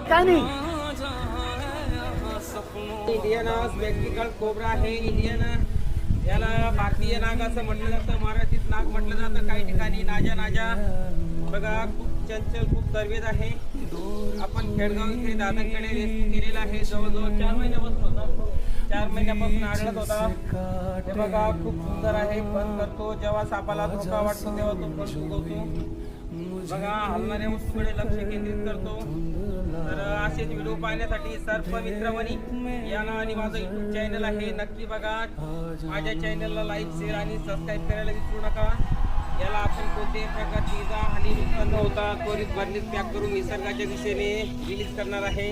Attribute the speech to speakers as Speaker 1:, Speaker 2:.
Speaker 1: काय नाही
Speaker 2: Indian spectacled cobra आहे. इंडियन याला भारतीय नाग असं म्हटलं जातं, मराठीत नाग म्हटलं जातं. काही ठिकाणी नाजा बघा, खूप चंचल, खूप तरवेद आहे. आपण खेडगाव इथे दादाकडे रेस्क्यू केलेला आहे. जवळजवळ 4 महिन्यापासून होता. 4 महिन्यापासून आढळत होता. हे बघा, खूप सुंदर आहे. पण करतो जेव्हा सापाला धोका वाटतो तेव्हा तो पण फुगवतो. बघा, हलणाऱ्या वस्तूकडे लक्ष केंद्रित करतो. तर असेच व्हिडिओ पाहण्यासाठी सर्पमित्रमणी या नावाने माझं यूट्यूब चॅनल आहे. नक्की बघा. माझ्या चॅनलला लाईक, शेअर आणि सबस्क्राईब करायला विसरू नका. याला आपण कोणत्याही प्रकारची इजा हानी नुकसान न होता त्वरित बर्नीत पॅक करून निसर्गाच्या दिशेने रिलीज करणार आहे.